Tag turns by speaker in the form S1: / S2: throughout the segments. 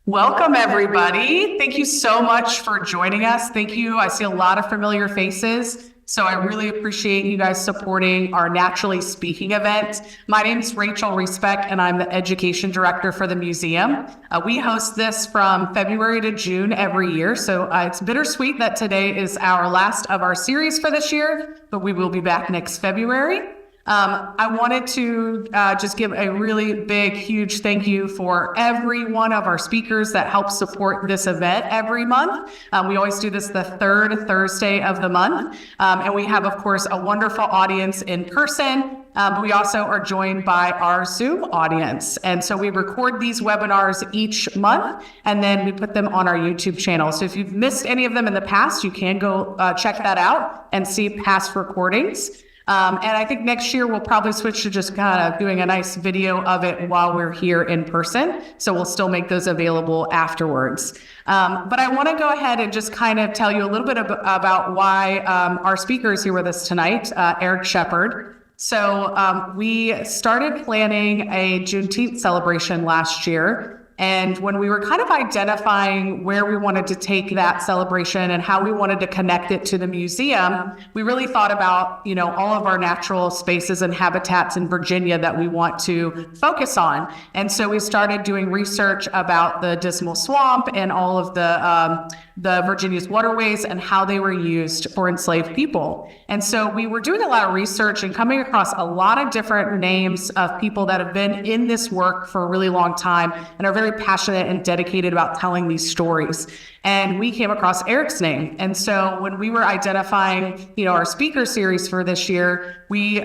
S1: Welcome, everybody. Thank you so much for joining us. Thank you. I see a lot of familiar faces, so I really appreciate you guys supporting our Naturally Speaking event. My name is Rachel Reesbeck, and I'm the Education Director for the museum. We host this from February to June every year, so it's bittersweet that today is our last of our series for this year, but we will be back next February. I wanted to just give a really big, huge thank you for every one of our speakers that help support this event every month. We always do this the third Thursday of the month. And we have, of course, a wonderful audience in person. We also are joined by our Zoom audience. And so we record these webinars each month, and then we put them on our YouTube channel. So if you've missed any of them in the past, you can go check that out and see past recordings. And I think next year we'll probably switch to just kind of doing a nice video of it while we're here in person. So we'll still make those available afterwards. But I want to go ahead and just kind of tell you a little bit about why our speaker is here with us tonight, Eric Sheppard. So we started planning a Juneteenth celebration last year. And when we were kind of identifying where we wanted to take that celebration and how we wanted to connect it to the museum, we really thought about, all of our natural spaces and habitats in Virginia that we want to focus on. And so we started doing research about the Dismal Swamp and all of the Virginia's waterways and how they were used for enslaved people. And so we were doing a lot of research and coming across a lot of different names of people that have been in this work for a really long time and are very passionate and dedicated about telling these stories. And we came across Eric's name. And so when we were identifying, our speaker series for this year, we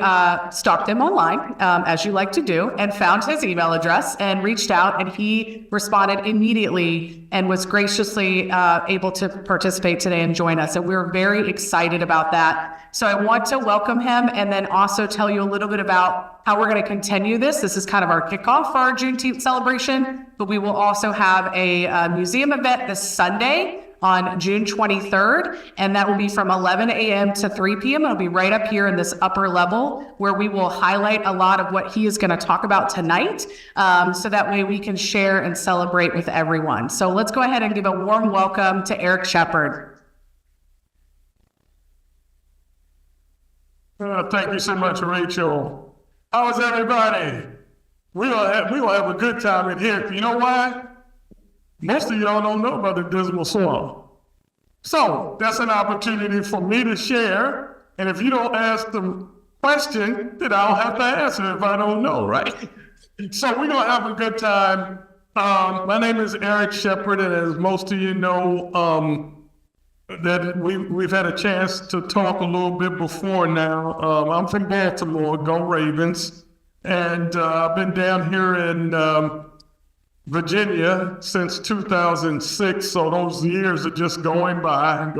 S1: stalked him online, as you like to do, and found his email address and reached out, and he responded immediately and was graciously able to participate today and join us. And we're very excited about that. So I want to welcome him and then also tell you a little bit about how we're going to continue this. This is kind of our kickoff for our Juneteenth celebration, but we will also have a museum event this Sunday on June 23rd, and that will be from 11 a.m. to 3 p.m. It'll be right up here in this upper level where we will highlight a lot of what he is going to talk about tonight, so that way we can share and celebrate with everyone. So let's go ahead and give a warm welcome to Eric Sheppard.
S2: Thank you so much, Rachel. How's everybody? We will have a good time in here. You know why? Most of y'all don't know about the Dismal Swamp. So that's an opportunity for me to share. And if you don't ask the question, then I'll have to answer if I don't know, right? So we're going to have a good time. My name is Eric Sheppard, and as most of you know, that we've had a chance to talk a little bit before now. I'm from Baltimore, go Ravens, and I've been down here in Virginia since 2006, so those years are just going by.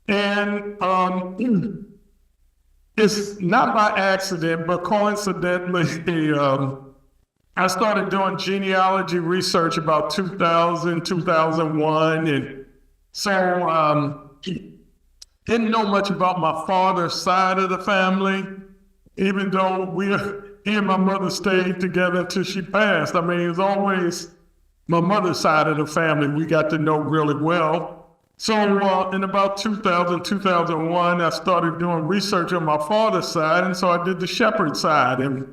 S2: And it's not by accident, but coincidentally, I started doing genealogy research about 2000, 2001, and so didn't know much about my father's side of the family, even though he and my mother stayed together until she passed. I mean, it was always my mother's side of the family we got to know really well. So in about 2000, 2001, I started doing research on my father's side, and so I did the Sheppard side. And,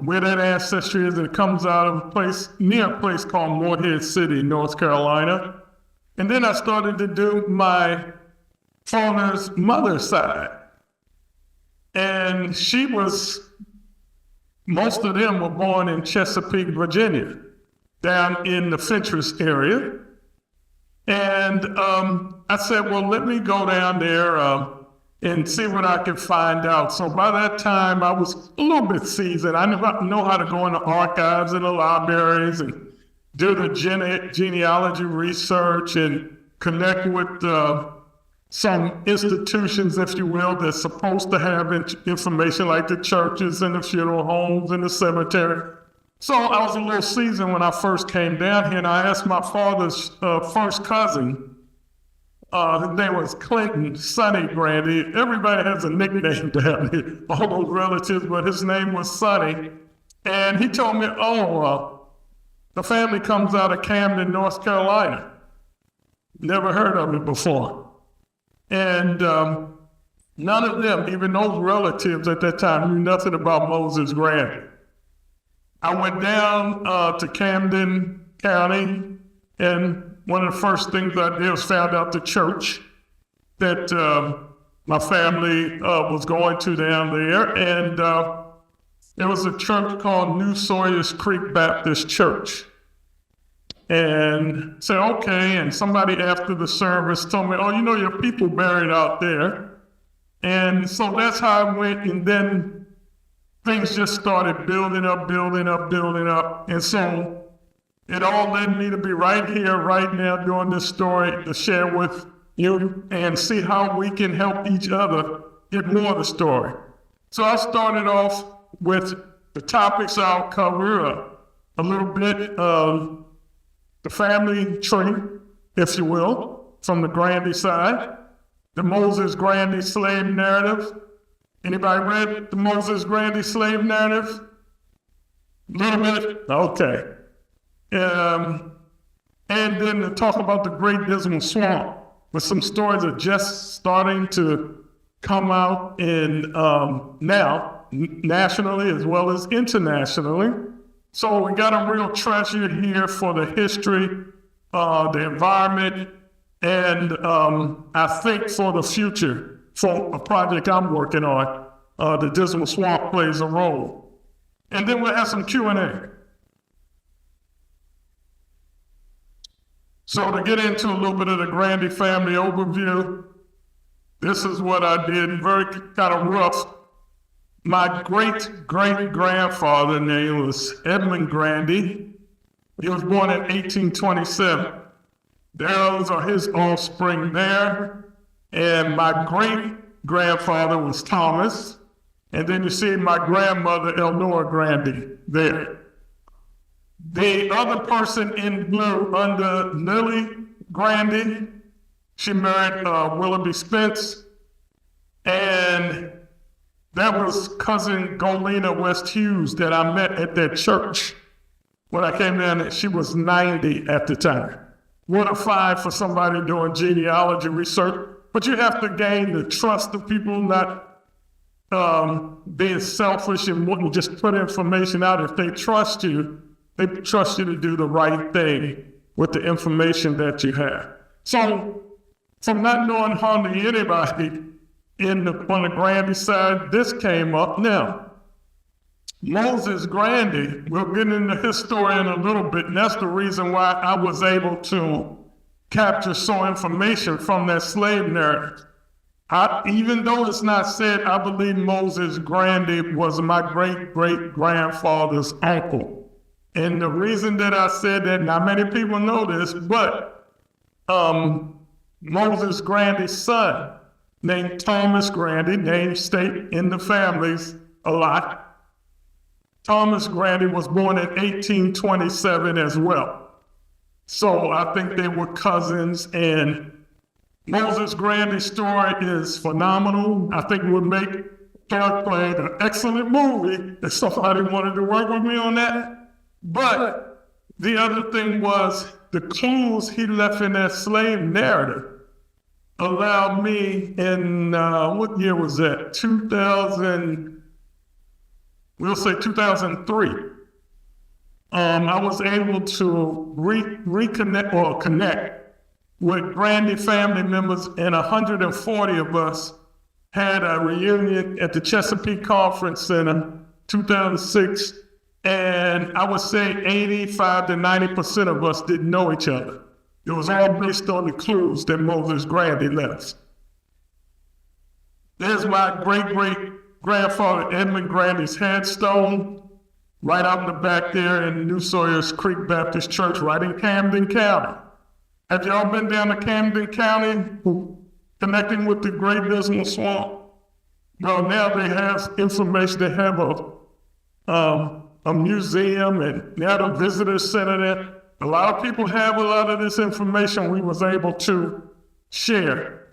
S2: where that ancestry is, it comes out of near a place called Morehead City, North Carolina. And then I started to do my father's mother's side. And most of them were born in Chesapeake, Virginia, down in the Fentress area. And I said, well, let me go down there and see what I can find out. So by that time, I was a little bit seasoned. I know how to go in the archives and the libraries and do the genealogy research and connect with some institutions, if you will, that's supposed to have information like the churches and the funeral homes and the cemetery. So I was a little seasoned when I first came down here, and I asked my father's first cousin, his name was Clinton, Sonny Grandy. Everybody has a nickname down here, all those relatives, but his name was Sonny. And he told me, The family comes out of Camden, North Carolina. Never heard of it before. And none of them, even those relatives at that time, knew nothing about Moses Grandy. I went down to Camden County, and one of the first things I did was found out the church that my family was going to down there. And there was a church called New Sawyers Creek Baptist Church. And said, okay, and somebody after the service told me, oh, you know, your people buried out there. And so that's how I went, and then things just started building up. And so it all led me to be right here, right now, doing this story to share with you and see how we can help each other get more of the story. So I started off with the topics I'll cover, a little bit of the family tree, if you will, from the Grandy side, the Moses Grandy slave narrative. Anybody read the Moses Grandy slave narrative? A little bit? Okay. And then to talk about the Great Dismal Swamp, with some stories that are just starting to come out in now, nationally as well as internationally. So we got a real treasure here for the history, the environment, and I think for the future, for a project I'm working on, the Dismal Swamp plays a role. And then we'll have some Q&A. So to get into a little bit of the Grandy family overview, this is what I did, very kind of rough. My great-great-grandfather name was Edmund Grandy. He was born in 1827. Those are his offspring there. And my great-grandfather was Thomas. And then you see my grandmother, Eleanor Grandy, there. The other person in blue under Lily Grandy, she married Willoughby Spence. And that was cousin Golena West Hughes that I met at that church when I came in. She was 90 at the time. What a find for somebody doing genealogy research. But you have to gain the trust of people, not being selfish and wouldn't just put information out. If they trust you to do the right thing with the information that you have. So from not knowing hardly anybody, on the Grandy side, this came up. Now, Moses Grandy, we'll get into his story in a little bit, and that's the reason why I was able to capture some information from that slave narrative. Even though it's not said, I believe Moses Grandy was my great-great-grandfather's uncle. And the reason that I said that, not many people know this, but Moses Grandy's son, named Thomas Grandy, name stayed in the families a lot. Thomas Grandy was born in 1827 as well. So I think they were cousins, and Moses Grandy's story is phenomenal. I think it would make Dark Play an excellent movie if somebody wanted to work with me on that. But the other thing was the clues he left in that slave narrative allowed me in, what year was that? 2003. I was able to reconnect or connect with Grandy family members, and 140 of us had a reunion at the Chesapeake Conference Center, 2006, and I would say 85 to 90% of us didn't know each other. It was all based on the clues that Moses Grandy left. There's my great-great-grandfather Edmund Grandy's headstone, right out in the back there in New Sawyers Creek Baptist Church, right in Camden County. Have y'all been down to Camden County, connecting with the Great Dismal Swamp? Well, now they have information. They have a museum, and they have a visitor center there. A lot of people have a lot of this information we was able to share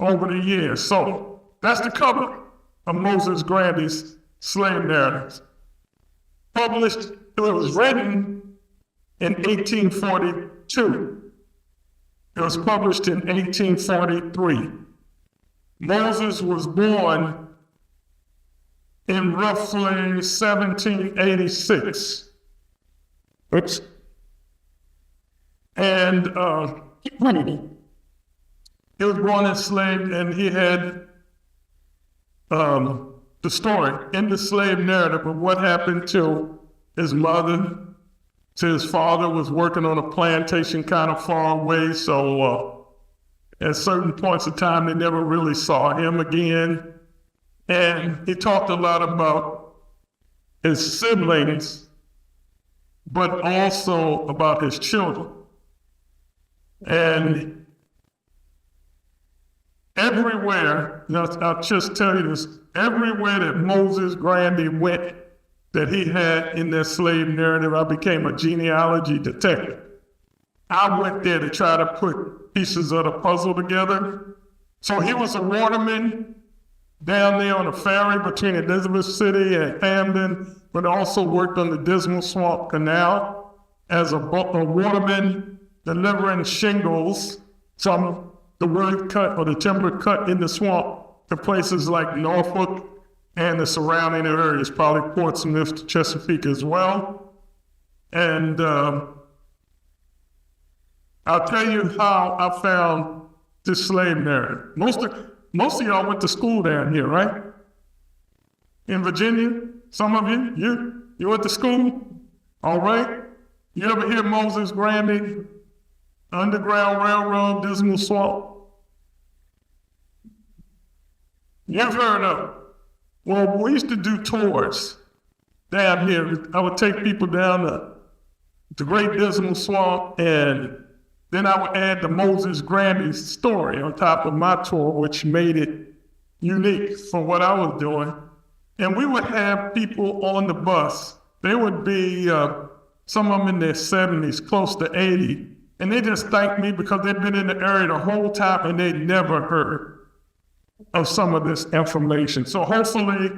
S2: over the years. So that's the cover of Moses Grandy's slave narratives. Published, it was written in 1842. It was published in 1843. Moses was born in roughly 1786. Oops. And he was born enslaved, and he had the story in the slave narrative of what happened to his mother, to his father was working on a plantation kind of far away, so at certain points of time they never really saw him again. And he talked a lot about his siblings, but also about his children. And everywhere, I'll just tell you this, everywhere that Moses Grandy went that he had in that slave narrative, I became a genealogy detective. I went there to try to put pieces of the puzzle together. So he was a waterman down there on a ferry between Elizabeth City and Camden, but also worked on the Dismal Swamp Canal as a waterman delivering shingles from the wood cut or the timber cut in the swamp to places like Norfolk and the surrounding areas, probably Portsmouth, Chesapeake as well. And I'll tell you how I found this slave narrative. Most of y'all went to school down here, right? In Virginia? Some of you? You went to school? All right. You ever hear Moses Grandy, Underground Railroad, Dismal Swamp? You've heard of it. Well, we used to do tours down here. I would take people down the Great Dismal Swamp, and then I would add the Moses Grandy story on top of my tour, which made it unique from what I was doing. And we would have people on the bus. They would be, some of them in their 70s, close to 80. And they just thanked me because they'd been in the area the whole time and they'd never heard of some of this information. So hopefully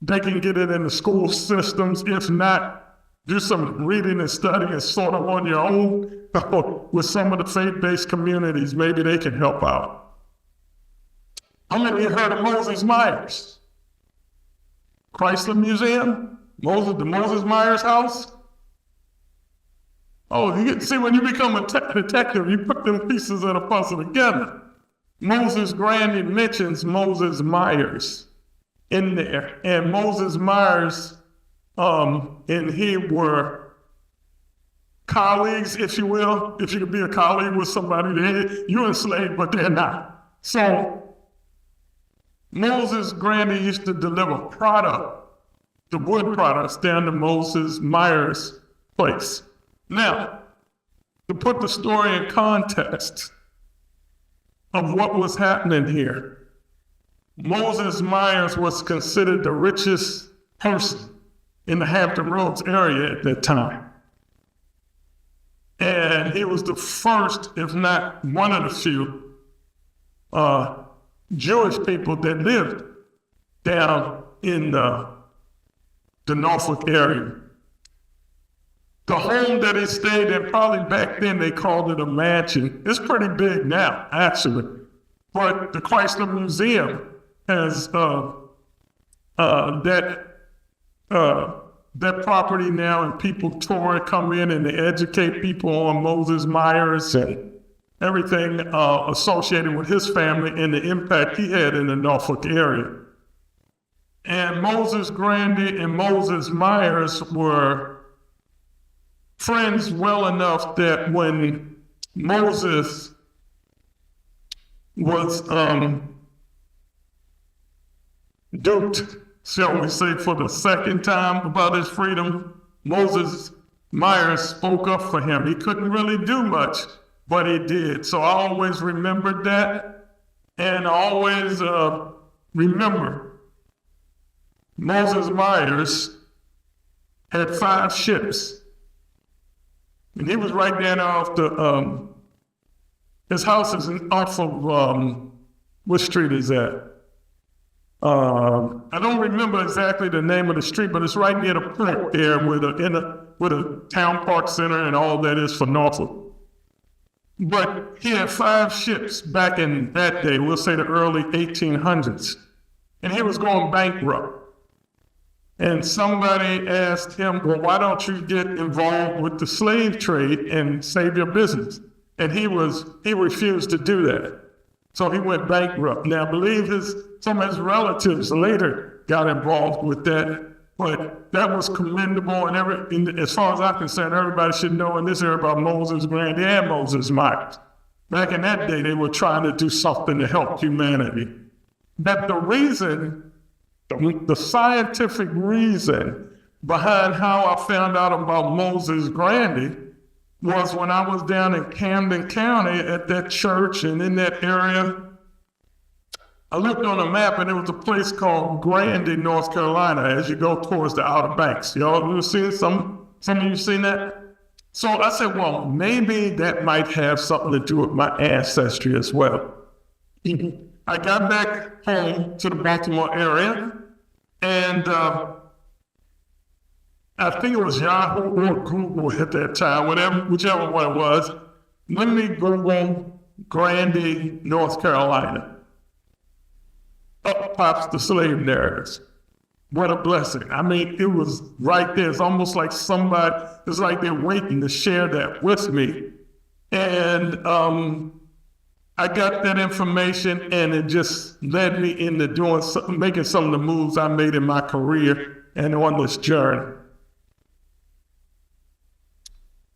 S2: they can get it in the school systems. If not, do some reading and studying sort of on your own with some of the faith-based communities. Maybe they can help out. How many of you heard of Moses Myers? Chrysler Museum? The Moses Myers house? Oh, see, when you become a detective, you put them pieces of the puzzle together. Moses Grandy mentions Moses Myers in there. And Moses Myers and he were colleagues, if you will. If you could be a colleague with somebody, you're enslaved, but they're not. So Moses Grandy used to deliver the wood products down to Moses Myers' place. Now, to put the story in context of what was happening here, Moses Myers was considered the richest person in the Hampton Roads area at that time. And he was the first, if not one of the few, Jewish people that lived down in the Norfolk area. The home that he stayed in, probably back then they called it a mansion. It's pretty big now, actually. But the Chrysler Museum has that property now, and people tour and come in and they educate people on Moses Myers and everything associated with his family and the impact he had in the Norfolk area. And Moses Grandy and Moses Myers were friends well enough that when Moses was duped, shall we say, for the second time about his freedom, Moses Myers spoke up for him. He couldn't really do much, but he did. So I always remembered that, and I always remember Moses Myers had 5 ships. And he was right down off his house is off of, what street is that? I don't remember exactly the name of the street, but it's right near the port there what a town park center and all that is for Norfolk. But he had 5 ships back in that day, we'll say the early 1800s, and he was going bankrupt. And somebody asked him, well, why don't you get involved with the slave trade and save your business? And he refused to do that. So he went bankrupt. Now, I believe some of his relatives later got involved with that, but that was commendable. And as far as I'm concerned, everybody should know in this area about Moses Grandy and Moses Myers. Back in that day, they were trying to do something to help humanity. That the reason, the scientific reason behind how I found out about Moses Grandy was when I was down in Camden County at that church and in that area. I looked on a map and there was a place called Grandy, North Carolina, as you go towards the Outer Banks. Y'all ever seen some of you seen that? So I said, well, maybe that might have something to do with my ancestry as well. I got back home to the Baltimore area, and I think it was Yahoo or Google at that time, whichever one it was. Let me Google Grandy, North Carolina. Up pops the slave narratives. What a blessing. I mean, it was right there. It's almost like it's like they're waiting to share that with me. And I got that information, and it just led me into making some of the moves I made in my career and on this journey.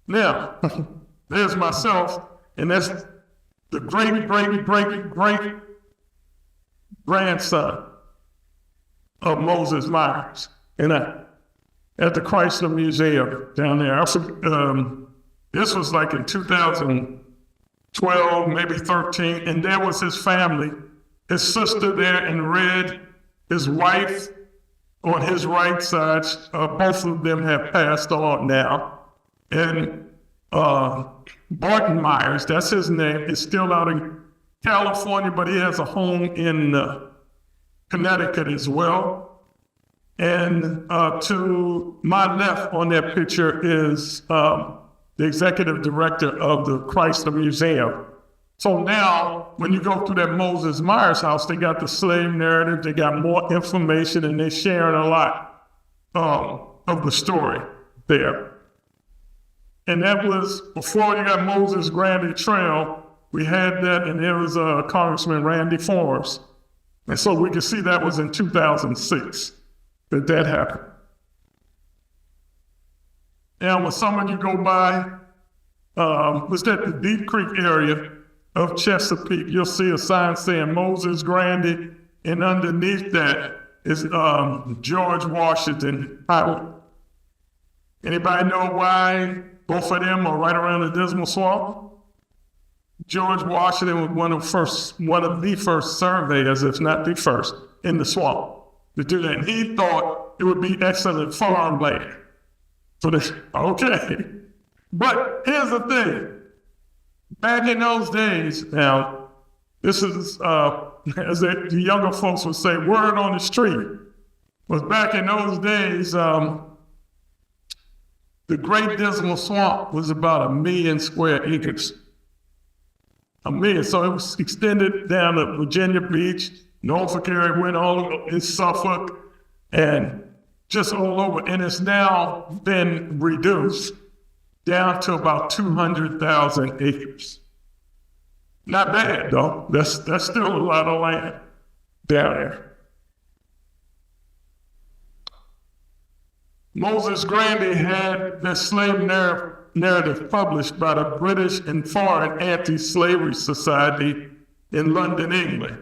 S2: Now, there's myself, and that's the great grandson of Moses Myers, and at the Chrysler Museum down there. This was like in 2012, maybe 13, and there was his family, his sister there in red, his wife on his right side. Both of them have passed on now. And Barton Myers, that's his name, is still out in California, but he has a home in Connecticut as well. And to my left on that picture is the executive director of the Chrysler Museum. So now, when you go through that Moses Myers house, they got the slave narrative, they got more information, and they're sharing a lot of the story there. And that was before you got Moses Grandy Trail. We had that, and there was Congressman Randy Forbes. And so we can see that was in 2006 that happened. Now, when some of you go by, was that the Deep Creek area of Chesapeake, you'll see a sign saying Moses Grandy, and underneath that is George Washington Highway. Anybody know why both of them are right around the Dismal Swamp? George Washington was one of the first surveyors, if not the first, in the swamp to do that. And he thought it would be excellent farmland for this. Okay. But here's the thing. Back in those days, now, this is, as the younger folks would say, word on the street. Was back in those days, the Great Dismal Swamp was about 1 million square acres. 1 million. So it was extended down to Virginia Beach, Norfolk area, went all in Suffolk, and just all over. And it's now been reduced down to about 200,000 acres. Not bad, though. That's still a lot of land down there. Moses Grandy had the slave narrative published by the British and Foreign Anti-Slavery Society in London, England.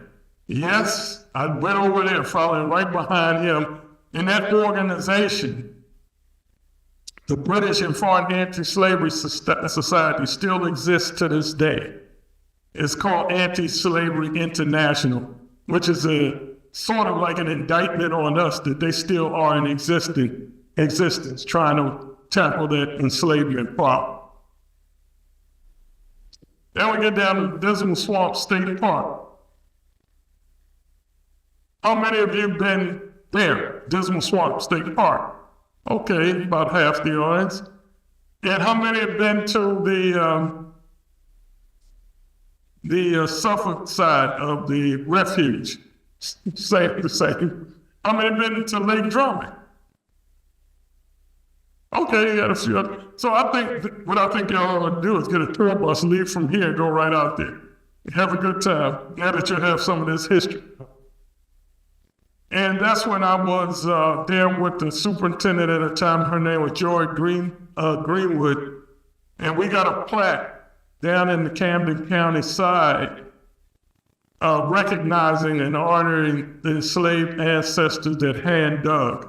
S2: Yes, I went over there following right behind him. In that organization, the British and Foreign Anti-Slavery Society still exists to this day. It's called Anti-Slavery International, which is a sort of like an indictment on us that they still are in existence, trying to tackle that enslavement problem. Then we get down to Dismal Swamp State Park. How many of you been there, Dismal Swamp State Park? Okay, about half the audience. And how many have been to the Suffolk side of the Refuge? Safe to say. How many have been to Lake Drummond? Okay, you got a few other. So I think what I think y'all ought to do is get a tour bus, leave from here, and go right out there. Have a good time, now that you have some of this history. And that's when I was there with the superintendent at the time. Her name was Joy Greenwood. And we got a plaque down in the Camden County side recognizing and honoring the enslaved ancestors that hand dug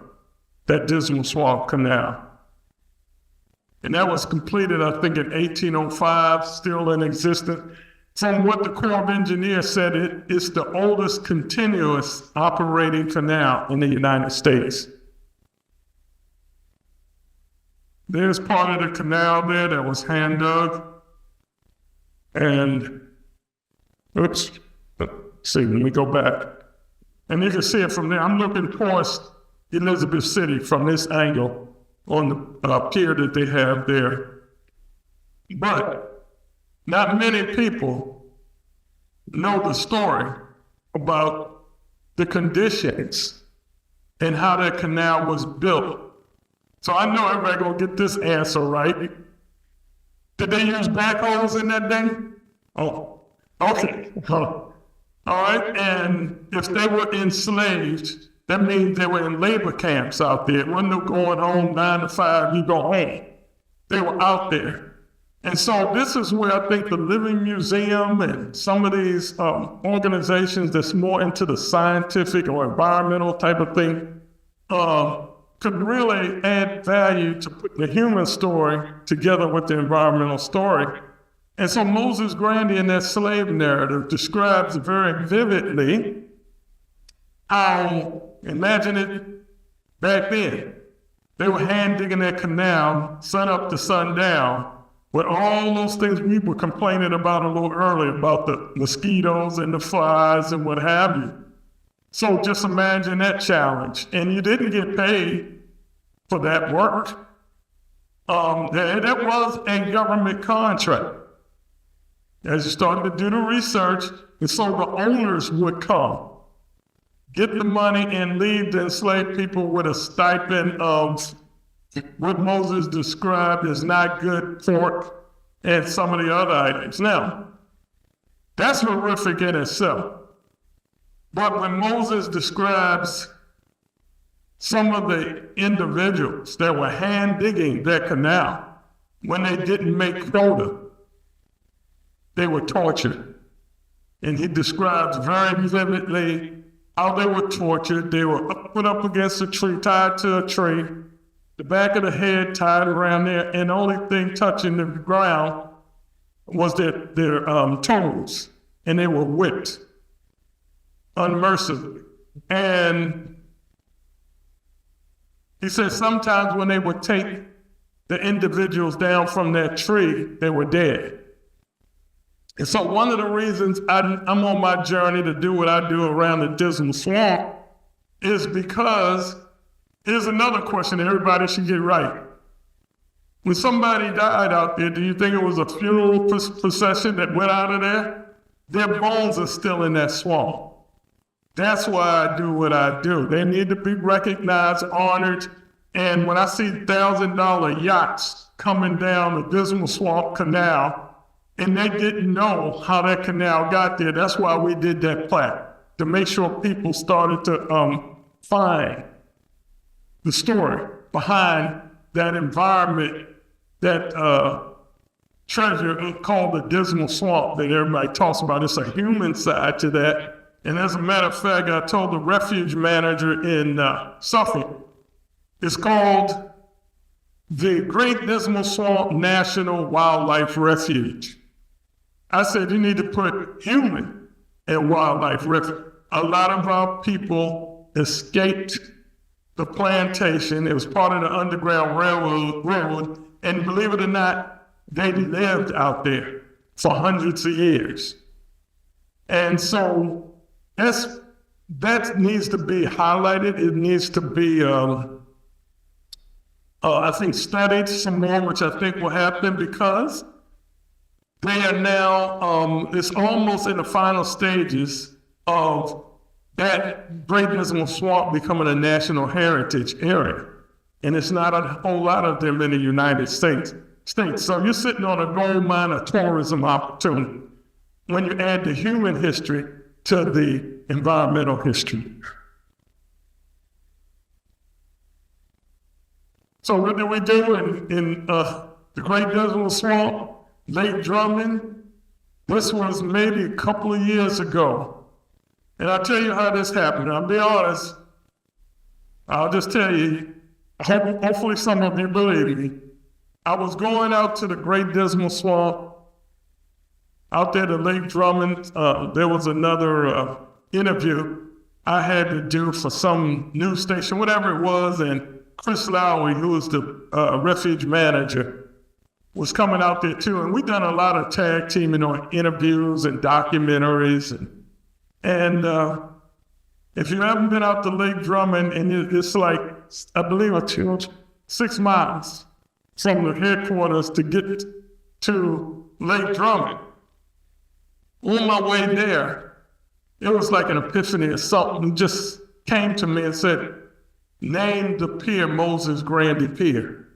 S2: that Dismal Swamp Canal. And that was completed, I think, in 1805, still in existence. From what the Corps of Engineers said, it's the oldest continuous operating canal in the United States. There's part of the canal there that was hand dug. And, oops, let's see, let me go back. And you can see it from there. I'm looking towards Elizabeth City from this angle on the pier that they have there. But not many people know the story about the conditions and how that canal was built. So I know everybody gonna get this answer right. Did they use backhoes in that thing? Oh, okay. All right, and if they were enslaved, that means they were in labor camps out there. It wasn't no going home 9 to 5, you go home. They were out there. And so this is where I think the Living Museum and some of these organizations that's more into the scientific or environmental type of thing could really add value to put the human story together with the environmental story. And so Moses Grandy in that slave narrative describes very vividly how, imagine it back then, they were hand digging that canal, sun up to sundown, with all those things we were complaining about a little earlier, about the mosquitoes and the flies and what have you. So just imagine that challenge. And you didn't get paid for that work. That was a government contract. As you started to do the research, and so the owners would come, get the money and leave the enslaved people with a stipend of what Moses described as not good pork and some of the other items. Now, that's horrific in itself. But when Moses describes some of the individuals that were hand digging that canal, when they didn't make quota, they were tortured. And he describes very vividly how they were tortured. They were put up against a tree, tied to a tree, the back of the head tied around there, and the only thing touching the ground was their toes, and they were whipped unmercifully. And he said sometimes when they would take the individuals down from that tree, they were dead. And so one of the reasons I'm on my journey to do what I do around the Dismal Swamp is because here's another question that everybody should get right. When somebody died out there, do you think it was a funeral procession that went out of there? Their bones are still in that swamp. That's why I do what I do. They need to be recognized, honored. And when I see $1,000 yachts coming down the Dismal Swamp Canal, and they didn't know how that canal got there, that's why we did that plaque, to make sure people started to find the story behind that environment, that treasure called the Dismal Swamp that everybody talks about. It's a human side to that. And as a matter of fact, I told the Refuge manager in Suffolk, it's called the Great Dismal Swamp National Wildlife Refuge. I said, you need to put human and wildlife refuge. A lot of our people escaped the plantation. It was part of the Underground Railroad, and believe it or not, they lived out there for hundreds of years. And so that needs to be highlighted. It needs to be I think, studied some more, which I think will happen because they are now, it's almost in the final stages of that Great Dismal Swamp becoming a national heritage area. And it's not a whole lot of them in the United States. So you're sitting on a gold mine of tourism opportunity when you add the human history to the environmental history. So what did we do in the Great Dismal Swamp, Lake Drummond? This was maybe a couple of years ago. And I'll tell you how this happened. I'll be honest. I'll just tell you, hopefully some of you believe me. I was going out to the Great Dismal Swamp, out there to Lake Drummond. There was another interview I had to do for some news station, whatever it was, and Chris Lowry, who was the Refuge manager, was coming out there too. And we've done a lot of tag teaming on interviews and documentaries. And if you haven't been out to Lake Drummond, and it's like, I believe it's 6 miles from the headquarters to get to Lake Drummond. On my way there, it was like an epiphany or something just came to me and said, name the pier Moses Grandy Pier.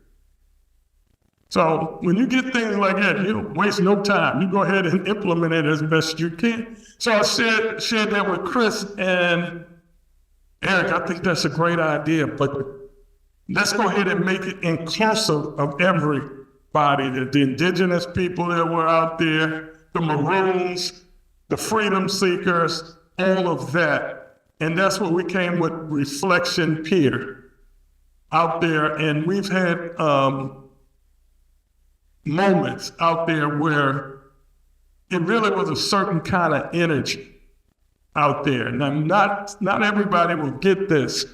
S2: So when you get things like that, you don't waste no time. You go ahead and implement it as best you can. So I shared that with Chris and Eric. I think that's a great idea, but let's go ahead and make it inclusive of everybody, the indigenous people that were out there, the Maroons, the freedom seekers, all of that. And that's what we came with Reflection Pier out there. And we've had moments out there where it really was a certain kind of energy out there. Now, not everybody will get this,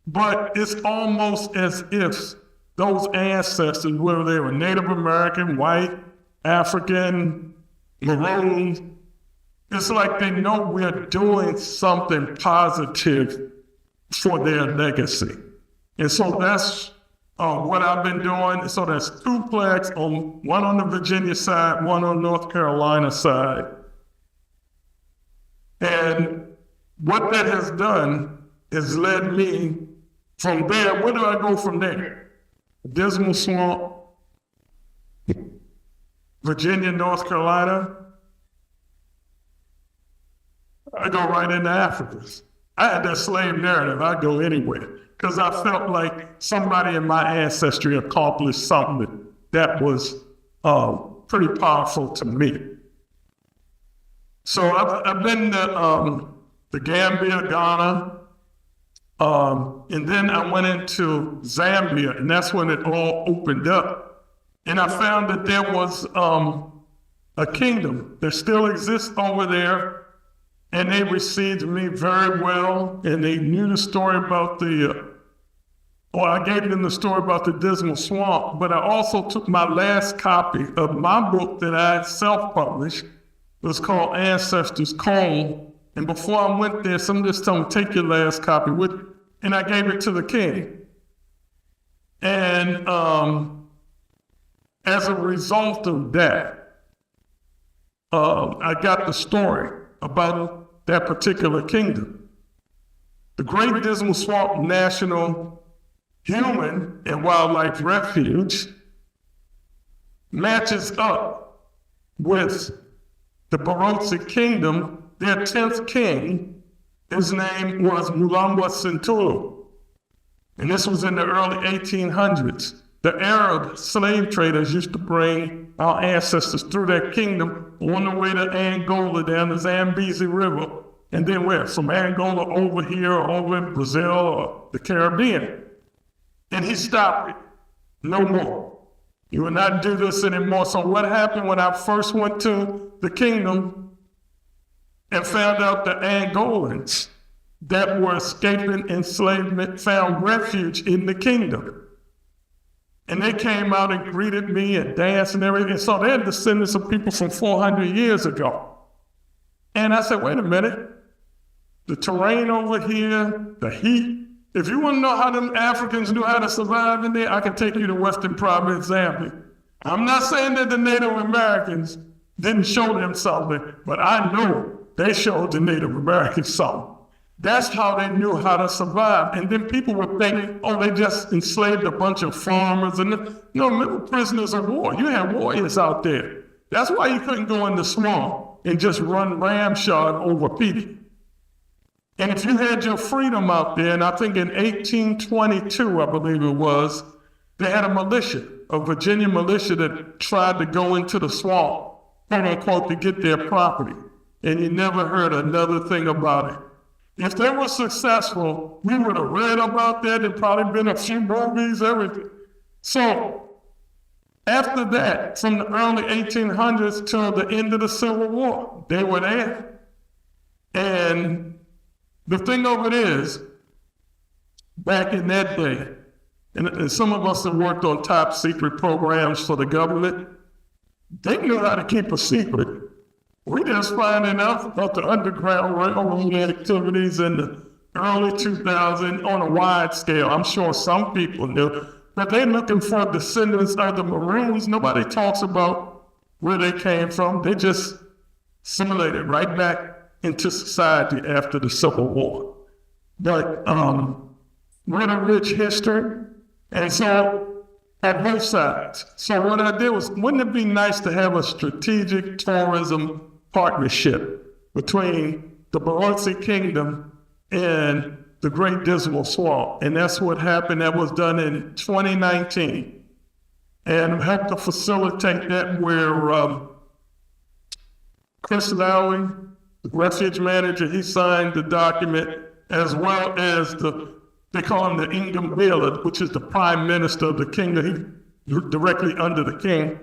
S2: but it's almost as if those ancestors, whether they were Native American, white, African, Maroon, it's like they know we're doing something positive for their legacy. And so that's what I've been doing. So there's 2 flags, one on the Virginia side, one on North Carolina side. And what that has done is led me from there. Where do I go from there? Dismal Swamp, Virginia, North Carolina. I go right into Africa. I had that slave narrative. I go anywhere because I felt like somebody in my ancestry accomplished something that was pretty powerful to me. So I've been to the Gambia, Ghana, and then I went into Zambia, and that's when it all opened up. And I found that there was a kingdom that still exists over there. And they received me very well, and they knew the story about I gave them the story about the Dismal Swamp, but I also took my last copy of my book that I self-published. It was called Ancestors Call. And before I went there, someone just told me, take your last copy with you. And I gave it to the king. And as a result of that, I got the story about that particular kingdom. The Great Dismal Swamp National Human and Wildlife Refuge matches up with the Barotse Kingdom. Their 10th king, his name was Mulamba Sintulu. And this was in the early 1800s. The Arab slave traders used to bring our ancestors through their kingdom on the way to Angola down the Zambezi River, and then where? From Angola over here, or over in Brazil, or the Caribbean. And he stopped it. No more. You will not do this anymore. So what happened when I first went to the kingdom and found out the Angolans that were escaping enslavement found refuge in the kingdom? And they came out and greeted me and danced and everything. So they're descendants of people from 400 years ago. And I said, wait a minute. The terrain over here, the heat, If you want to know how them Africans knew how to survive in there, I can take you to Western Province, Zambia. I'm not saying that the Native Americans didn't show them something, but I know they showed the Native Americans something. That's how they knew how to survive. And then people would think, oh, they just enslaved a bunch of farmers and prisoners of war. You had warriors out there. That's why you couldn't go in the swamp and just run ramshod over people. And if you had your freedom out there, and I think in 1822, I believe it was, they had a militia, a Virginia militia that tried to go into the swamp, quote unquote, to get their property. And you never heard another thing about it. If they were successful, we would have read about that. There'd probably been a few movies, everything. So after that, from the early 1800s till the end of the Civil War, they were there. And the thing of it is, back in that day, and some of us have worked on top secret programs for the government, they knew how to keep a secret. We just finding out about the Underground Railroad activities in the early 2000s on a wide scale. I'm sure some people knew, but they're looking for descendants of the Maroons. Nobody talks about where they came from. They just assimilated right back into society after the Civil War. But what a rich history. And so at both sides. So what I did was, wouldn't it be nice to have a strategic tourism partnership between the Baronsi Kingdom and the Great Dismal Swamp? And that's what happened. That was done in 2019. And helped to facilitate that where Chris Lowry, the Refuge manager, he signed the document, as well as they call him the Ingham Bailiff, which is the prime minister of the kingdom. He's directly under the king.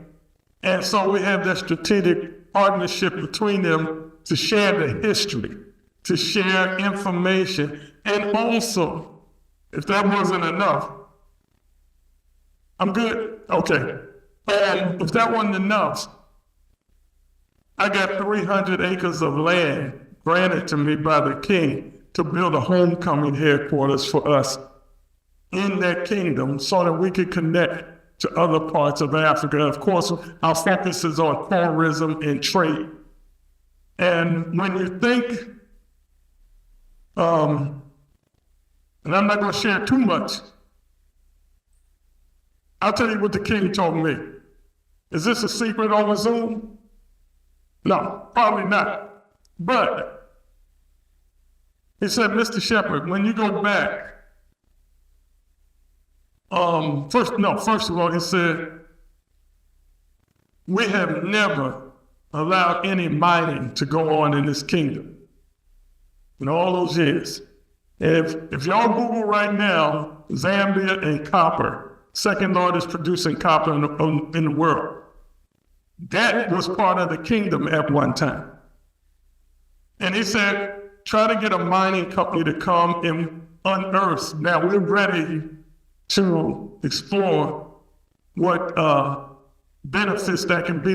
S2: And so we have that strategic partnership between them to share the history, to share information, and also, if that wasn't enough, I'm good, okay. And if that wasn't enough, I got 300 acres of land granted to me by the king to build a homecoming headquarters for us in that kingdom so that we could connect to other parts of Africa. Of course, our focus is on tourism and trade. And when you think, and I'm not going to share too much, I'll tell you what the king told me. Is this a secret over Zoom? No, probably not. But he said, Mr. Sheppard, when you go back, first of all, he said, we have never allowed any mining to go on in this kingdom in all those years. If y'all Google right now, Zambia and copper, second largest producing copper in the world, that was part of the kingdom at one time. And he said, try to get a mining company to come and unearth. Now we're ready to explore what benefits that can be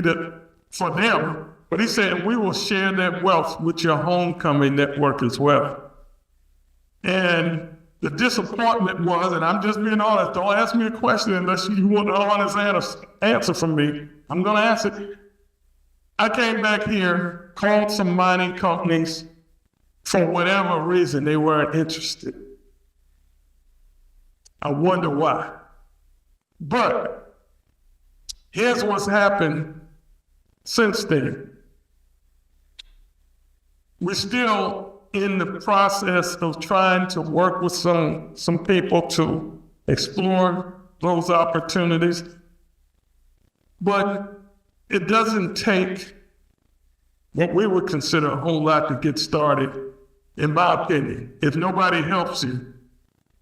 S2: for them. But he said, we will share that wealth with your homecoming network as well. And the disappointment was, and I'm just being honest, don't ask me a question unless you want an honest answer from me. I'm going to ask it. I came back here, called some mining companies. For whatever reason, they weren't interested. I wonder why. But here's what's happened since then. We're still in the process of trying to work with some people to explore those opportunities. But it doesn't take what we would consider a whole lot to get started, in my opinion. If nobody helps you,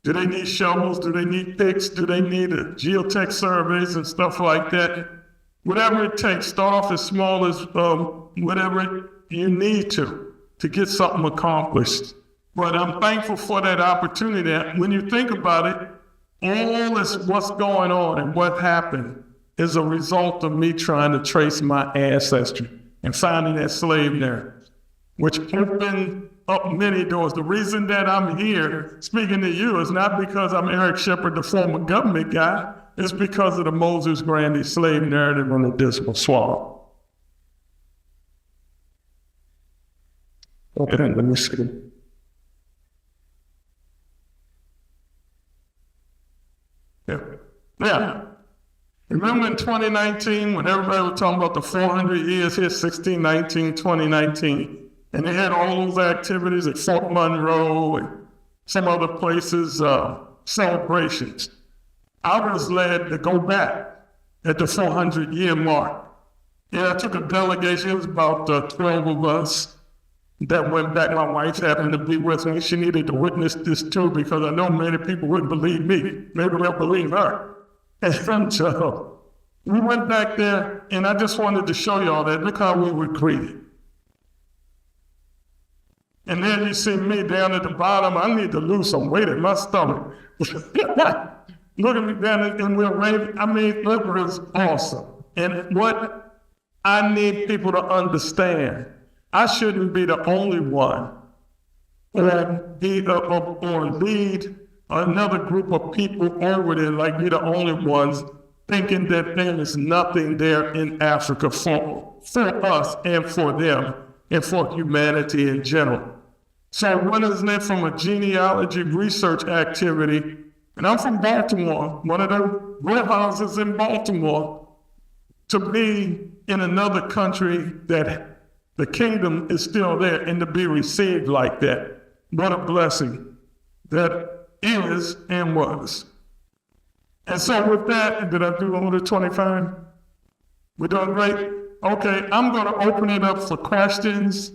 S2: do they need shovels? Do they need picks? Do they need a geotech surveys and stuff like that? Whatever it takes, start off as small as whatever you need to get something accomplished. But I'm thankful for that opportunity. When you think about it, all this what's going on and what happened is a result of me trying to trace my ancestry and finding that slave narrative, which opened up many doors. The reason that I'm here speaking to you is not because I'm Eric Sheppard, the former government guy. It's because of the Moses Grandy slave narrative on the Dismal Swamp. Okay, let me see. Yeah. Remember in 2019 when everybody was talking about the 400 years here, 1619, 2019, and they had all those activities at Fort Monroe and some other places, celebrations. I was led to go back at the 400-year mark. Yeah, I took a delegation, it was about 12 of us that went back. My wife happened to be with me. She needed to witness this too because I know many people wouldn't believe me. Maybe they'll believe her. And so we went back there, and I just wanted to show y'all that. Look how we were greeted. And then you see me down at the bottom. I need to lose some weight in my stomach. Look at me down there, and we're ready. I mean, it was awesome. And what I need people to understand, I shouldn't be the only one or lead another group of people over there, like be the only ones thinking that there is nothing there in Africa for us and for them and for humanity in general. So what is that from a genealogy research activity? And I'm from Baltimore, one of the warehouses in Baltimore, to be in another country that the kingdom is still there and to be received like that. What a blessing that is and was. And so with that, did I do over 25? We're doing great? Okay, I'm going to open it up for questions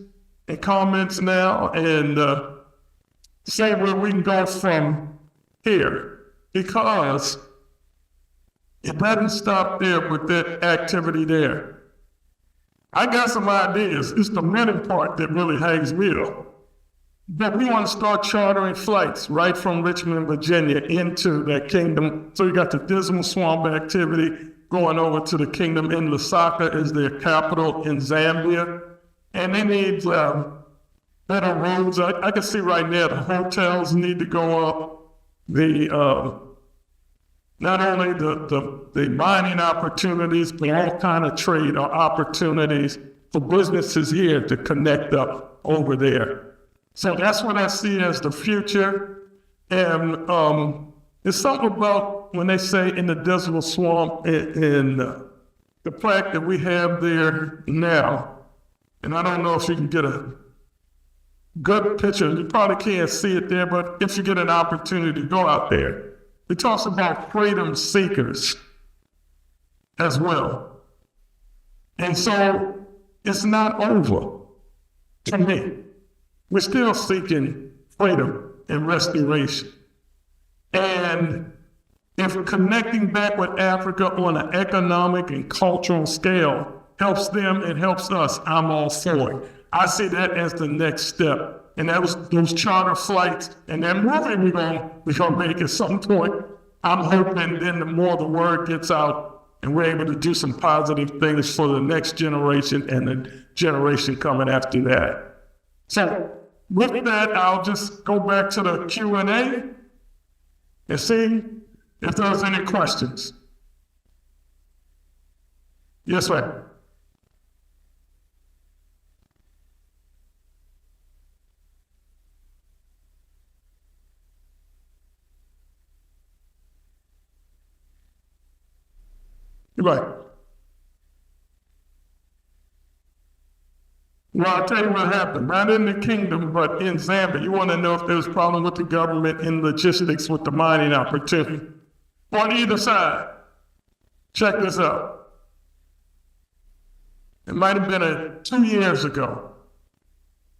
S2: and comments now and say where we can go from here. Because it doesn't stop there with that activity there. I got some ideas. It's the money part that really hangs me up. But we want to start chartering flights right from Richmond, Virginia into that kingdom. So you got the Dismal Swamp activity going over to the kingdom in Lusaka is their capital in Zambia. And they need better roads. I can see right now the hotels need to go up. Not only the mining opportunities, but all kind of trade or opportunities for businesses here to connect up over there. So that's what I see as the future. And it's something about when they say in the Dismal Swamp and the plaque that we have there now. And I don't know if you can get a good picture. You probably can't see it there, but if you get an opportunity to go out there, it talks about freedom seekers as well. And so it's not over to me. We're still seeking freedom and restoration. And if connecting back with Africa on an economic and cultural scale helps them and helps us, I'm all for it. I see that as the next step. And that was those charter flights and that movie we're gonna make at some point. I'm hoping then the more the word gets out and we're able to do some positive things for the next generation and the generation coming after that. So with that, I'll just go back to the Q&A and see if there's any questions. Yes, ma'am. Right. Well, I'll tell you what happened. Not in the kingdom, but in Zambia. You want to know if there was a problem with the government in logistics with the mining opportunity. On either side. Check this out. It might have been 2 years ago.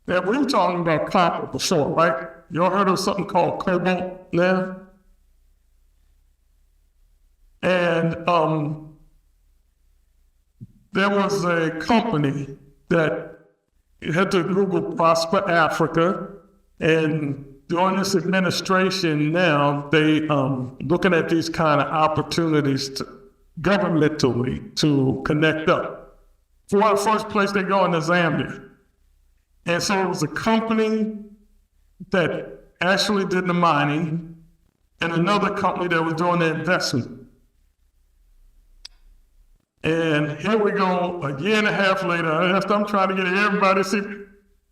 S2: Now, we were talking about copper before, right? You all heard of something called cobalt now? And there was a company that had to Google Prosper Africa, and during this administration now, they looking at these kind of opportunities governmentally to connect up. For the first place, they go into Zambia. And so it was a company that actually did the mining and another company that was doing the investment. And here we go, a year and a half later, after I'm trying to get everybody to see,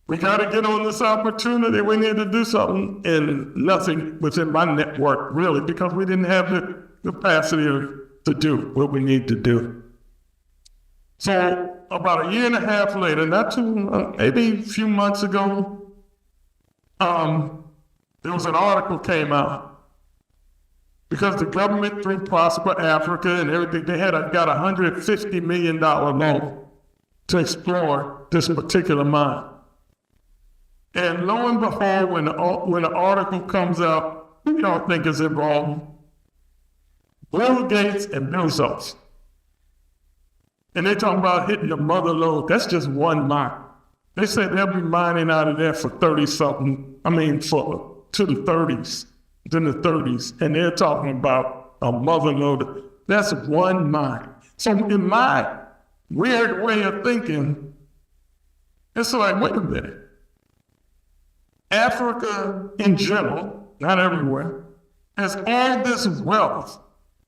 S2: we got to get on this opportunity, we need to do something, and nothing was in my network, really, because we didn't have the capacity to do what we need to do. So about a year and a half later, not too, maybe a few months ago, there was an article came out because the government through Prosper Africa and everything, they got a $150 million loan to explore this particular mine. And lo and behold, when the article comes out, who y'all think is involved? Bill Gates and Bezos. And they're talking about hitting the mother lode. That's just one mine. They said they'll be mining out of there for 30-something, to the 30s, in the 30s. And they're talking about a mother lode. That's one mine. So in my weird way of thinking, it's like, wait a minute. Africa in general, not everywhere, has all this wealth,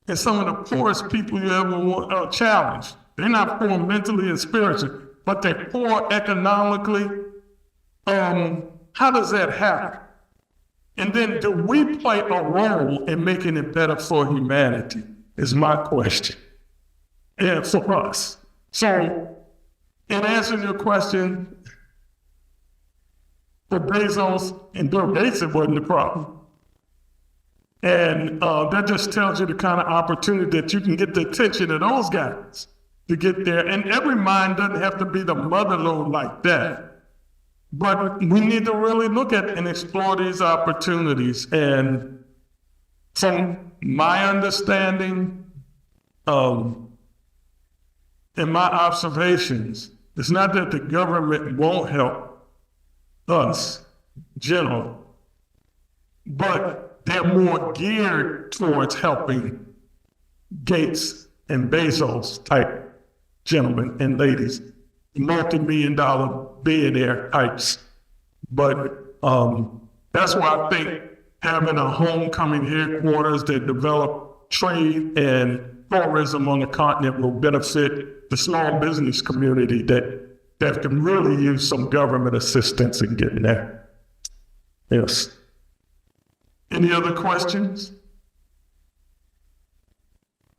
S2: and some of the poorest people you ever want challenge. They're not poor mentally and spiritually, but they're poor economically. How does that happen? And then do we play a role in making it better for humanity is my question. And for us. So in answering your question, for Bezos and Bill Gates, it wasn't the problem. And that just tells you the kind of opportunity that you can get the attention of those guys to get there. And every mine doesn't have to be the mother lode like that. But we need to really look at and explore these opportunities. And from my understanding and my observations, it's not that the government won't help us, general, but they're more geared towards helping Gates and Bezos type gentlemen and ladies, multi-million-dollar billionaire types. But that's why I think having a homecoming headquarters that develop trade and tourism on the continent will benefit the small business community that can really use some government assistance in getting there. Yes. Any other questions?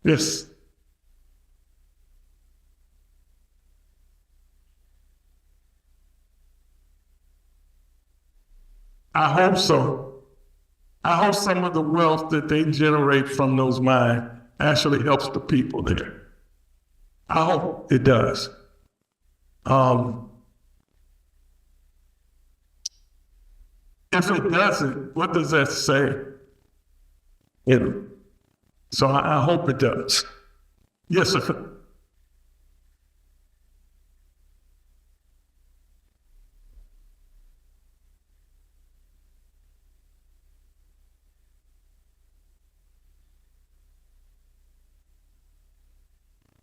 S2: Yes. I hope so. I hope some of the wealth that they generate from those mines actually helps the people there. I hope it does. If it doesn't, what does that say? So I hope it does. Yes, sir.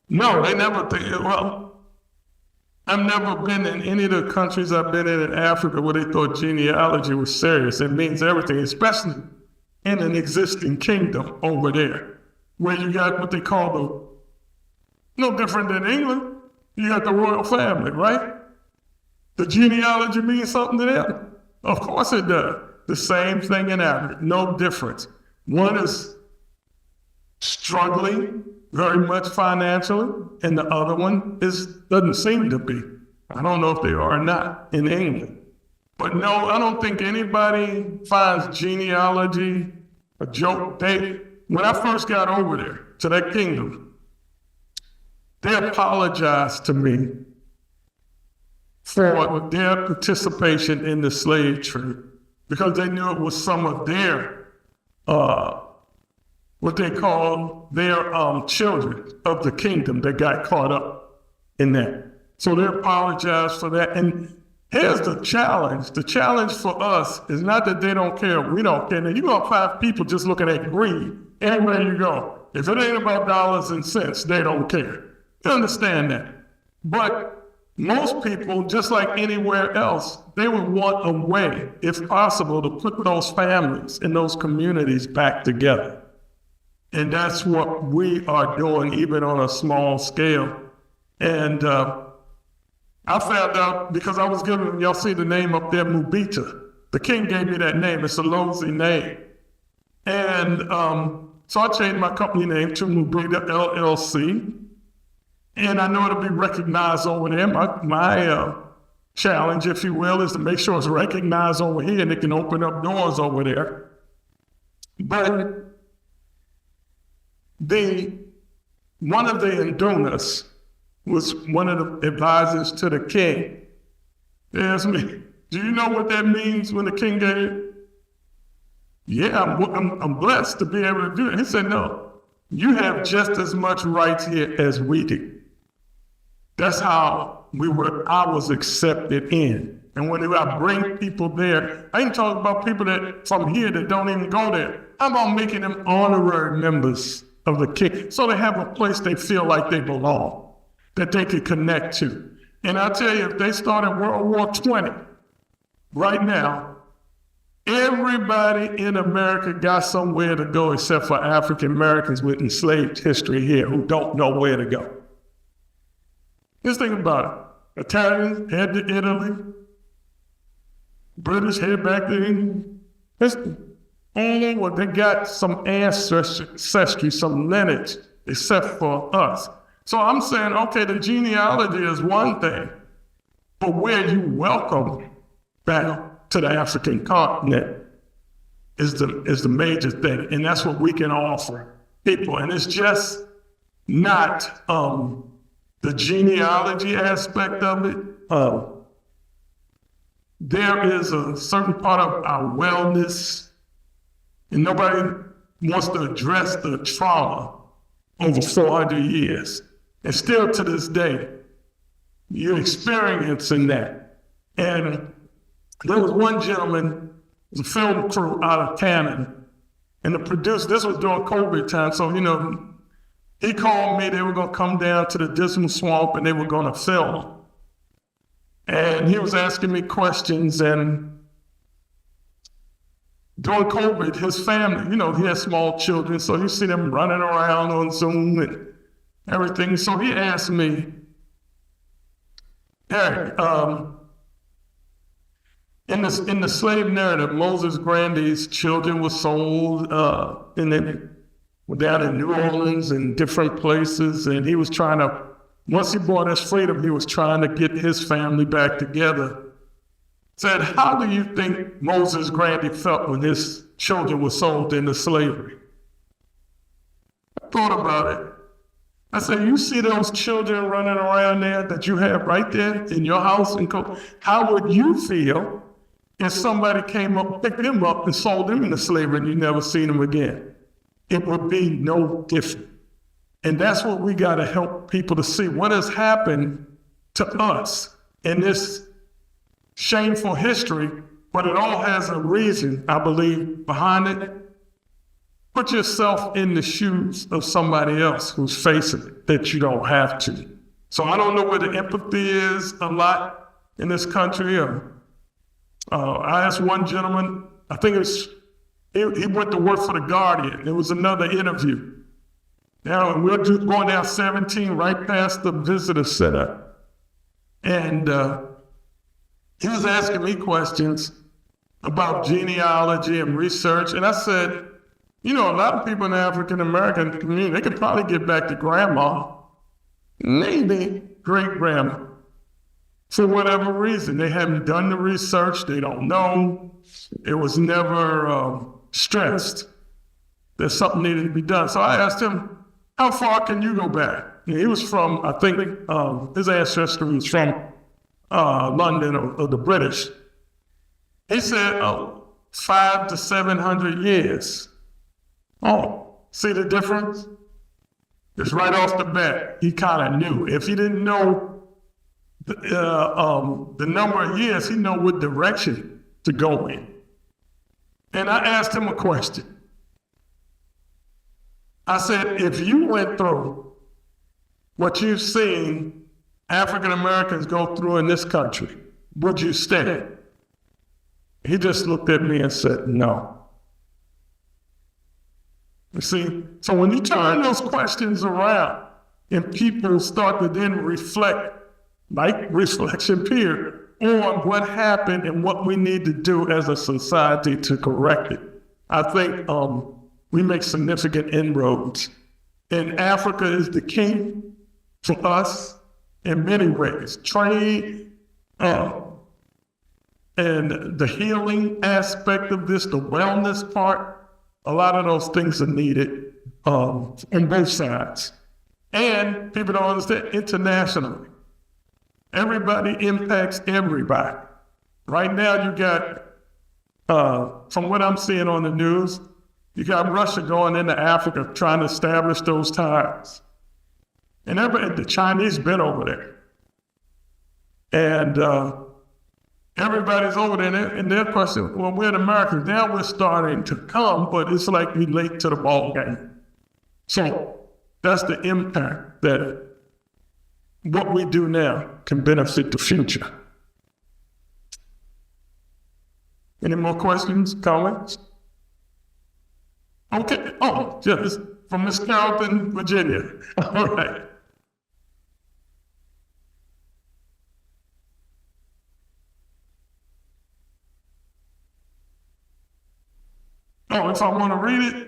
S2: No, they never think, well, I've never been in any of the countries I've been in Africa where they thought genealogy was serious. It means everything, especially in an existing kingdom over there, where you got what they call no different than England, you got the royal family, right? The genealogy means something to them. Of course it does. The same thing in Africa, no difference. One is struggling very much financially, and the other one doesn't seem to be. I don't know if they are or not in England. But no, I don't think anybody finds genealogy a joke. When I first got over there to that kingdom, they apologized to me for their participation in the slave trade because they knew it was some of their what they call their children of the kingdom that got caught up in that. So they apologized for that. And here's the challenge. The challenge for us is not that they don't care, we don't care. Now, you're going to find people just looking at greed everywhere you go. If it ain't about dollars and cents, they don't care. You understand that. But most people, just like anywhere else, they would want a way, if possible, to put those families and those communities back together. And that's what we are doing, even on a small scale. And I found out because I was given, y'all see the name up there, Mubita. The king gave me that name. It's a Lozi name. And so I changed my company name to Mubita LLC. And I know it'll be recognized over there. My challenge, if you will, is to make sure it's recognized over here and it can open up doors over there. But one of the indunas was one of the advisors to the king. They asked me, do you know what that means when the king gave it? Yeah, I'm blessed to be able to do it. He said, no, you have just as much rights here as we do. That's how I was accepted in. And when I bring people there, I ain't talking about people that from here that don't even go there. I'm about making them honorary members of the king, so they have a place they feel like they belong, that they can connect to. And I tell you, if they started World War XX, right now, everybody in America got somewhere to go except for African Americans with enslaved history here who don't know where to go. Just think about it. Italians head to Italy, British head back to England. Well, they got some ancestry, some lineage, except for us. So I'm saying, okay, the genealogy is one thing, but where you welcome back to the African continent is the major thing, and that's what we can offer people. And it's just not the genealogy aspect of it. There is a certain part of our wellness, and nobody wants to address the trauma over 400 years. And still to this day, you're experiencing that. And there was one gentleman, the film crew out of Canada, and the producer, this was during COVID time, so, he called me, they were gonna come down to the Dismal swamp and they were gonna film. And he was asking me questions, and during COVID, his family, he had small children, so you see them running around on Zoom and everything. So he asked me, Eric, in the slave narrative, Moses Grandy's children were sold, and then were down in New Orleans and different places, and he was trying to, once he bought his freedom, he was trying to get his family back together. Said, how do you think Moses Grandy felt when his children were sold into slavery? I thought about it. I said, you see those children running around there that you have right there in your house? How would you feel if somebody came up, picked them up and sold them into slavery and you never seen them again? It would be no different. And that's what we got to help people to see. What has happened to us in this shameful history, but it all has a reason, I believe, behind it. Put yourself in the shoes of somebody else who's facing it, that you don't have to. So I don't know where the empathy is a lot in this country. I asked one gentleman, I think he went to work for The Guardian. There was another interview. Now, we're just going down 17 right past the visitor center. And he was asking me questions about genealogy and research. And I said, a lot of people in the African-American community, they could probably get back to grandma, maybe great-grandma. For whatever reason, they haven't done the research, they don't know. It was never stressed that something needed to be done. So I asked him, how far can you go back? And he was from, I think, his ancestry was from London or the British. He said, 500 to 700 years. Oh, see the difference? It's right off the bat. He kind of knew. If he didn't know the number of years, he know what direction to go in. And I asked him a question. I said, if you went through what you've seen African Americans go through in this country, would you stay? He just looked at me and said, no. You see, so when you turn those questions around and people start to then reflect, like reflection period, on what happened and what we need to do as a society to correct it, I think we make significant inroads. And Africa is the king for us in many ways. Trade, and the healing aspect of this, the wellness part, a lot of those things are needed on both sides. And people don't understand, internationally, everybody impacts everybody. Right now you got, from what I'm seeing on the news, you got Russia going into Africa trying to establish those ties. And the Chinese been over there. And everybody's over there, and their question, well, we're the Americans. Now we're starting to come, but it's like we late to the ball game. So that's the impact that what we do now can benefit the future. Any more questions, comments? Okay, oh, yes, from Miss Carrollton, Virginia. All right. Oh, if I want to read it?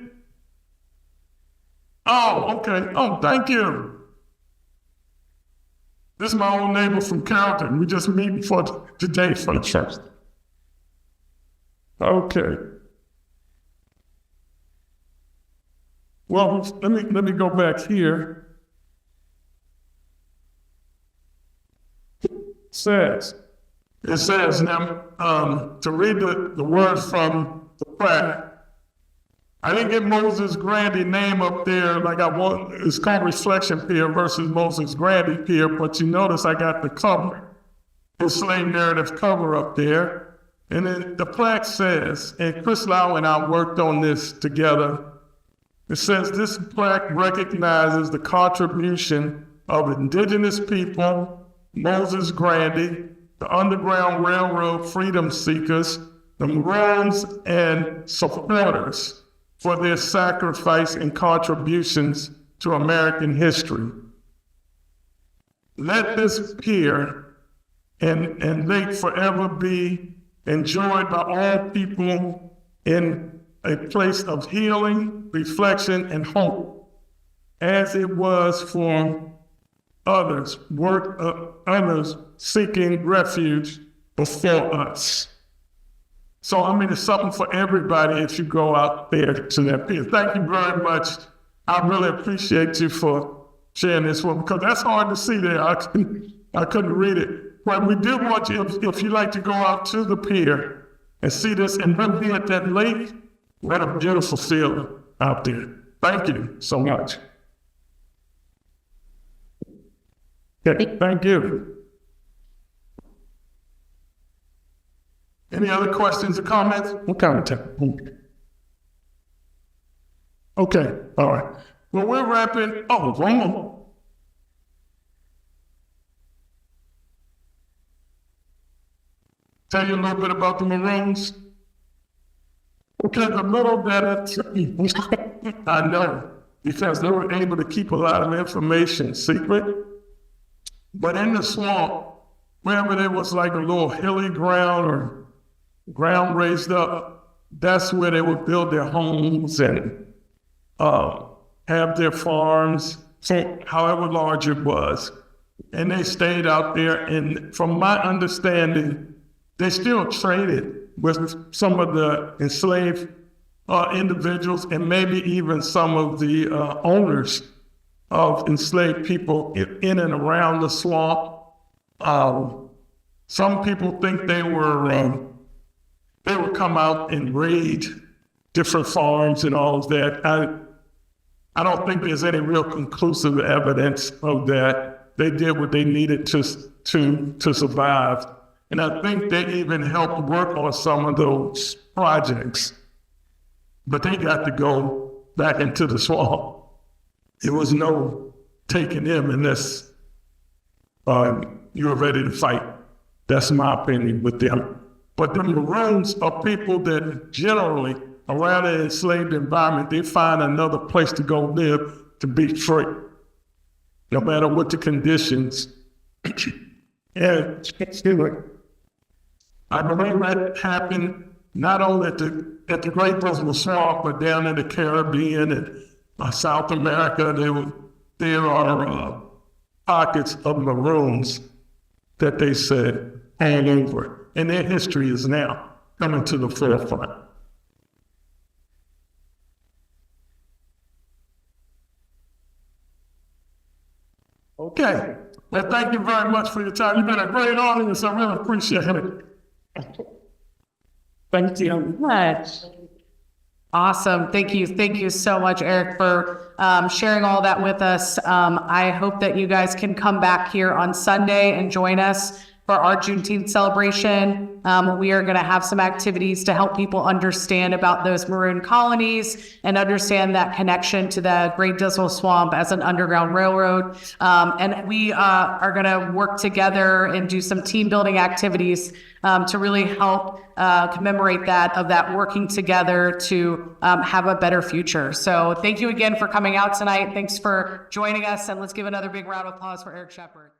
S2: Oh, okay. Oh, thank you. This is my old neighbor from Carrollton. We just meet for today for the church. Okay. Well, let me go back here. It says now, to read the words from the plaque, I didn't get Moses Grandy name up there like I want. It's called Reflection Pier versus Moses Grandy Pier, but you notice I got the cover, the slave narrative cover up there. And then the plaque says, and Chris Lau and I worked on this together. It says this plaque recognizes the contribution of indigenous people, Moses Grandy, the Underground Railroad freedom seekers, the Maroons, and supporters for their sacrifice and contributions to American history. Let this pier and lake forever be enjoyed by all people in a place of healing, reflection, and hope, as it was for others seeking refuge before us. So, I mean, it's something for everybody if you go out there to that pier. Thank you very much. I really appreciate you for sharing this one, because that's hard to see there. I couldn't read it. But we do want you, if you like to go out to the pier and see this and then be at that lake, what a beautiful feeling out there. Thank you so much. Okay, thank you. Any other questions or comments? What kind of time? Okay, all right. Well, we're wrapping. Oh, wrong. Tell you a little bit about the Maroons. Okay, the little that I know, because they were able to keep a lot of information secret. But in the swamp, wherever there was like a little hilly ground or ground raised up, that's where they would build their homes and have their farms, however large it was. And they stayed out there, and from my understanding, they still traded with some of the enslaved individuals and maybe even some of the owners of enslaved people in and around the swamp. Some people think they would come out and raid different farms and all of that. I don't think there's any real conclusive evidence of that. They did what they needed to survive. And I think they even helped work on some of those projects. But they got to go back into the swamp. There was no taking them unless you're ready to fight. That's my opinion with them. But the Maroons are people that generally, around an enslaved environment, they find another place to go live to be free, no matter what the conditions. And I believe that happened not only at the Great Dismal Swamp, but down in the Caribbean and South America. There are pockets of Maroons that they said all over, and their history is now coming to the forefront. Okay, well, thank you very much for your time. You've been a great audience. I really appreciate it. Thank you much.
S1: Awesome. Thank you. Thank you so much, Eric, for sharing all that with us. I hope that you guys can come back here on Sunday and join us for our Juneteenth celebration. We are going to have some activities to help people understand about those maroon colonies and understand that connection to the Great Dismal Swamp as an underground railroad. And we are going to work together and do some team building activities to really help commemorate that working together to have a better future. So thank you again for coming out tonight. Thanks for joining us, and let's give another big round of applause for Eric Sheppard.